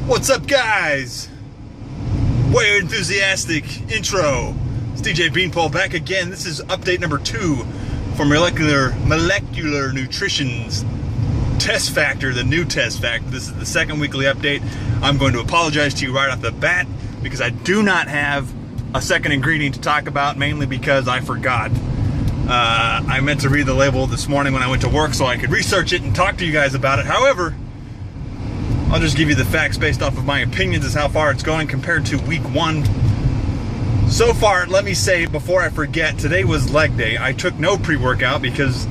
What's up, guys? Way enthusiastic intro. It's DJ Beanpole back again. This is update number 2 for molecular nutrition's test factor, the new test factor. This is the second weekly update. I'm going to apologize to you right off the bat because I do not have a second ingredient to talk about, mainly because I forgot. I meant to read the label this morning when I went to work so I could research it and talk to you guys about it. However, I'll just give you the facts based off of my opinions as how far it's going compared to week 1. So far, let me say before I forget, today was leg day. I took no pre-workout because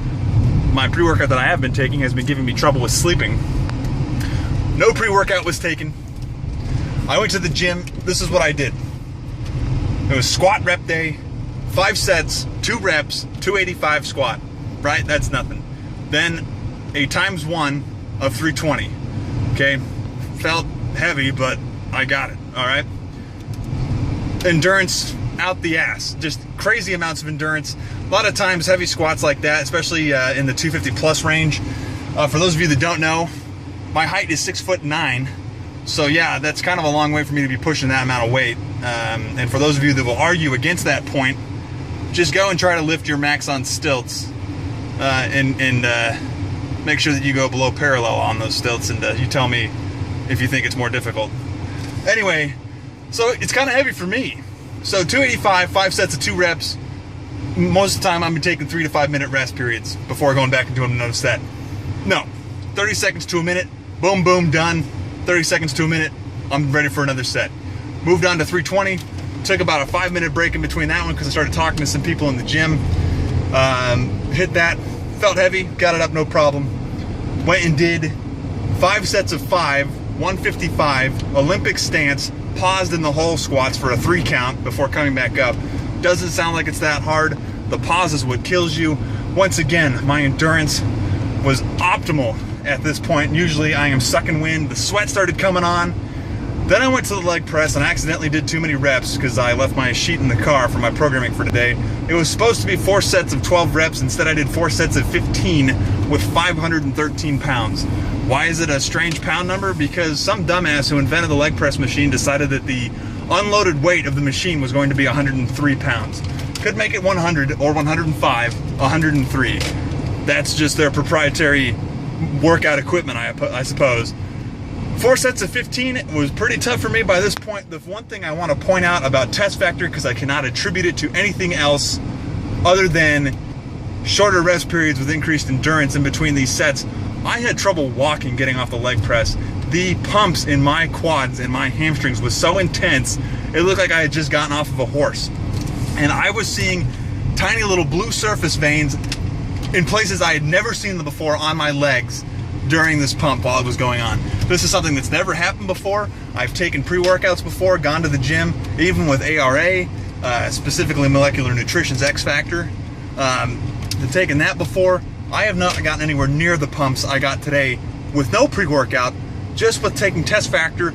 my pre-workout that I have been taking has been giving me trouble with sleeping. No pre-workout was taken. I went to the gym. This is what I did. It was squat rep day, 5 sets, 2 reps, 285 squat, right? That's nothing. Then a times 1 of 320. Okay, felt heavy, but I got it, all right? Endurance out the ass, just crazy amounts of endurance. A lot of times heavy squats like that, especially in the 250 plus range. For those of you that don't know, my height is 6'9", so yeah, that's kind of a long way for me to be pushing that amount of weight. And for those of you that will argue against that point, just go and try to lift your max on stilts and make sure that you go below parallel on those stilts, and you tell me if you think it's more difficult. Anyway, so it's kind of heavy for me. So 285, 5 sets of 2 reps. Most of the time I'm taking 3 to 5 minute rest periods before going back and doing another set. No, 30 seconds to a minute, boom, boom, done. 30 seconds to a minute, I'm ready for another set. Moved on to 320, took about a 5-minute break in between that one because I started talking to some people in the gym. Hit that, felt heavy, got it up no problem. Went and did 5 sets of 5, 155, Olympic stance, paused in the whole squats for a 3 count before coming back up. Doesn't sound like it's that hard. The pause is what kills you. Once again, my endurance was optimal at this point. Usually I am sucking wind. The sweat started coming on. Then I went to the leg press and accidentally did too many reps because I left my sheet in the car for my programming for today. It was supposed to be 4 sets of 12 reps. Instead, I did 4 sets of 15 with 513 pounds. Why is it a strange pound number? Because some dumbass who invented the leg press machine decided that the unloaded weight of the machine was going to be 103 pounds. Could make it 100 or 105, 103. That's just their proprietary workout equipment, I suppose. 4 sets of 15 was pretty tough for me by this point. The one thing I want to point out about test factor, because I cannot attribute it to anything else other than shorter rest periods with increased endurance in between these sets, I had trouble walking getting off the leg press. The pumps in my quads and my hamstrings was so intense, it looked like I had just gotten off of a horse. And I was seeing tiny little blue surface veins in places I had never seen them before on my legs during this pump while it was going on. This is something that's never happened before. I've taken pre-workouts before, gone to the gym, even with ARA, specifically Molecular Nutrition's X Factor. I've taken that before. I have not gotten anywhere near the pumps I got today with no pre-workout, just with taking test factor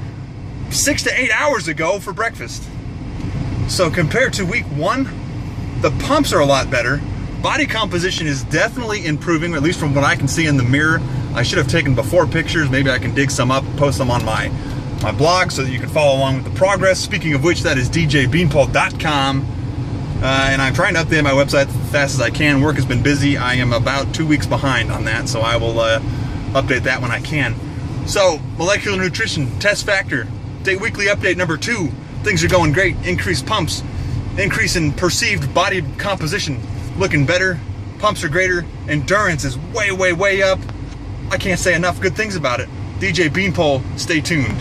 6 to 8 hours ago for breakfast. So compared to week 1, the pumps are a lot better. Body composition is definitely improving, at least from what I can see in the mirror. I should have taken before pictures. Maybe I can dig some up, post them on my blog so that you can follow along with the progress. Speaking of which, that is djbeanpole.com. And I'm trying to update my website as fast as I can. Work has been busy. I am about 2 weeks behind on that, so I will update that when I can. So, molecular nutrition, test factor, weekly update number 2. Things are going great. Increased pumps, increase in perceived body composition, looking better. Pumps are greater. Endurance is way, way, way up. I can't say enough good things about it. DJ Beanpole, stay tuned.